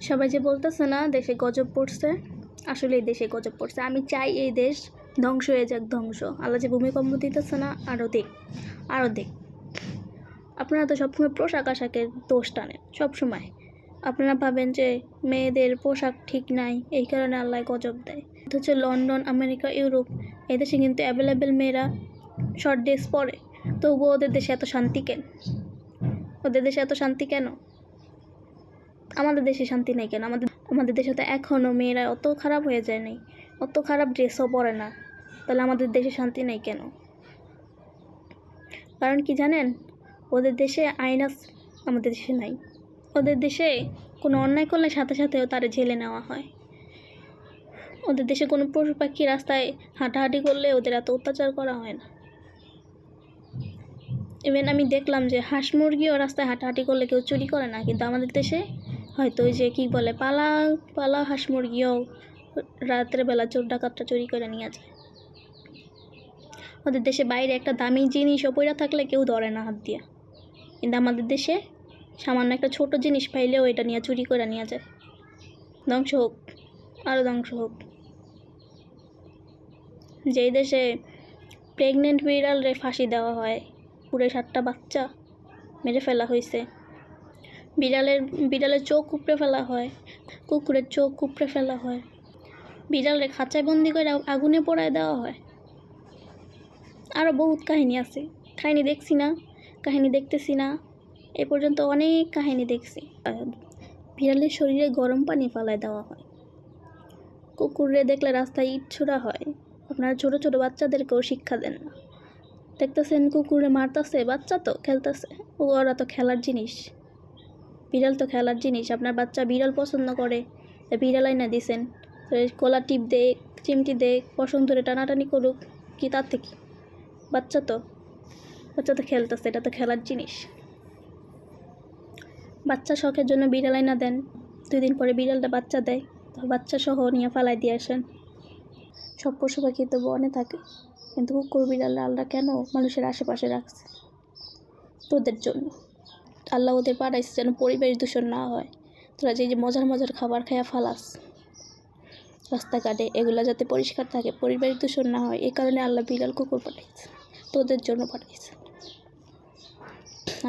সবাই যে বলতেছে না দেশে গজব পড়ছে, আসলে এই দেশে গজব পড়ছে। আমি চাই এই দেশ ধ্বংস হয়ে যাক, ধ্বংস। আল্লাহ যে ভূমিকম্প দিতেছে না, আরও দেখ, আরও দেখ। আপনারা তো সবসময় পোশাক আশাকের দোষ টানেন সবসময়। আপনারা ভাবেন যে মেয়েদের পোশাক ঠিক নাই, এই কারণে আল্লাহ গজব দেয়। হচ্ছে লন্ডন, আমেরিকা, ইউরোপ, এদেশে কিন্তু অ্যাভেলেবেল মেয়েরা শর্ট ড্রেস পরে, তবুও ওদের দেশে এত শান্তি কেন? ওদের দেশে এত শান্তি কেন? আমাদের দেশে শান্তি নেই কেন? আমাদের দেশে তো এখনও মেয়েরা অত খারাপ হয়ে যায় নাই, অত খারাপ ড্রেসও পরে না। তাহলে আমাদের দেশে শান্তি নেই কেন? কারণ কি জানেন? ওদের দেশে আইন আছে, আমাদের দেশে নাই। ওদের দেশে কোনো অন্যায় করলে সাথে সাথেও তারা জেলে নেওয়া হয়। ওদের দেশে কোনো পশু পাখি রাস্তায় হাঁটাহাঁটি করলে ওদের এত অত্যাচার করা হয় না। ইভেন আমি দেখলাম যে হাঁস মুরগিও রাস্তায় হাঁটাহাঁটি করলে কেউ চুরি করে না, কিন্তু আমাদের দেশে হয়তো ওই যে কী বলে পালা পালা হাঁস মুরগিও রাতের বেলা চোর ডাকাতরা চুরি করে নিয়ে যায়। ওদের দেশে বাইরে একটা দামি জিনিসও পড়ে থাকলে কেউ ধরে না হাত দিয়া, কিন্তু আমাদের দেশে সামান্য একটা ছোট জিনিস পাইলেও এটা নিয়ে চুরি করে নিয়ে যায়। ধ্বংস হোক, আরও ধ্বংস হোক। যেই দেশে প্রেগনেন্ট বিড়ালরে ফাঁসি দেওয়া হয়, পুরো 7টা বাচ্চা মেরে ফেলা হয়েছে, বিড়ালের চোখ উপড়ে ফেলা হয়, কুকুরের চোখ উপড়ে ফেলা হয়, বিড়ালরে খাঁচায় বন্দি করে আগুনে পোড়ায় দেওয়া হয়। আরও বহুত কাহিনী আছে, কাহিনী দেখছি না, কাহিনী দেখতেছি না, এ পর্যন্ত অনেক কাহিনী দেখছি। বিড়ালের শরীরে গরম পানি ফালায় দেওয়া হয়, কুকুরে দেখলে রাস্তায় ইট ছোড়া হয়। আপনারা ছোটো ছোটো বাচ্চাদেরকেও শিক্ষা দেন না। দেখতেছেন কুকুরে মারতেছে, বাচ্চা তো খেলতেছে, ওরা তো খেলার জিনিস। বিড়াল তো খেলার জিনিস। আপনার বাচ্চা বিড়াল পছন্দ করে, বিড়াল আইনা দিছেন, কলা টিপ দেখ, চিমটি দেখ, পশম ধরে টানাটানি করুক, কি তার থেকে? বাচ্চা তো খেলতেছে, এটা তো খেলার জিনিস। বাচ্চা শখের জন্য বিড়াল আইনা দেন, 2 দিন পরে বিড়ালটা বাচ্চা দেয়, তো বাচ্চা সহ নিয়ে ফালাই দিয়ে আসেন। সব পশু পাখি তো বনে থাকে, কিন্তু কুকুর বিড়াল আল্লাহ কেন মানুষের আশেপাশে রাখছে? তোদের জন্য। আল্লাহ ওদের পাঠাইছে যেন পরিবেশ দূষণ না হয়। তোরা যে মজার মজার খাবার খাইয়া ফালাস রাস্তাঘাটে, এগুলো যাতে পরিষ্কার থাকে, পরিবেশ দূষণ না হয়, এই কারণে আল্লাহ বিড়াল কুকুর পাঠাইছে, তোদের জন্য পাঠাইছে।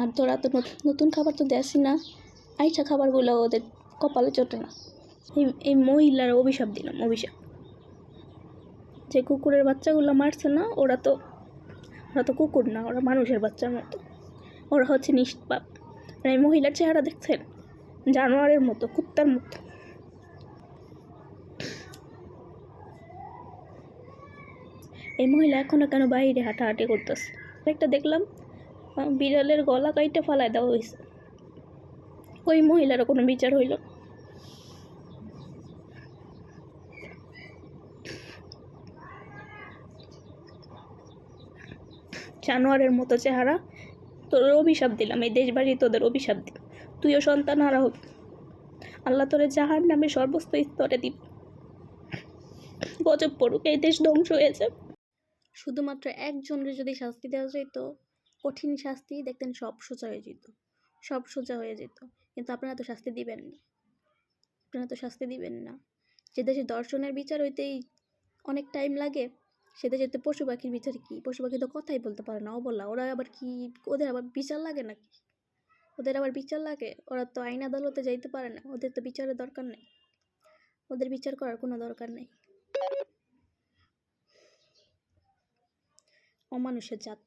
আর তোরা তো নতুন খাবার তো দেসই না, আইসা খাবারগুলো ওদের কপালে চটে না। এই মহিলার অভিশাপ দিলাম, অভিশাপ। যে কুকুরের বাচ্চাগুলো মারছে না, ওরা তো কুকুর না, ওরা মানুষের বাচ্চার মতো, ওরা হচ্ছে নিষ্পাপ। আর এই মহিলার চেহারা দেখছেন, জানোয়ারের মতো, কুত্তার মতো। এই মহিলা এখনও কেন বাইরে হাঁটাহাঁটি করতেছে? একটা দেখলাম বিড়ালের গলা কাইটে ফালায় দেওয়া হয়েছে, ওই মহিলারও কোনো বিচার হইল। জানোয়ারের মতো চেহারা, তোর অভিশাপ দিলাম, এই দেশবাসী তোদের অভিশাপ দিল, তুইও সন্তান হারা হবি। আল্লাহ তোরে জাহার নামে সর্বস্ত স্তরে দিব, গজব পড়ুক, এই দেশ ধ্বংস হয়েছে। শুধুমাত্র একজনের যদি শাস্তি দেওয়া যেত, কঠিন শাস্তি, দেখতেন সব সোজা হয়ে যেত, সব সোজা হয়ে যেত। কিন্তু আপনারা তো শাস্তি দিবেন না, আপনারা তো শাস্তি দিবেন না। যে দেশে দর্শনের বিচার হইতেই অনেক টাইম লাগে, সে দেশে তো পশু পাখির বিচার কি? পশু পাখি তো কথাই বলতে পারে না, অবলা। ওরা আবার কি, ওদের আবার বিচার লাগে নাকি? ওদের আবার বিচার লাগে? ওরা তো আইন আদালতে যাইতে পারে না, ওদের তো বিচারের দরকার নেই, ওদের বিচার করার কোনো দরকার নেই। অমানুষের জাত।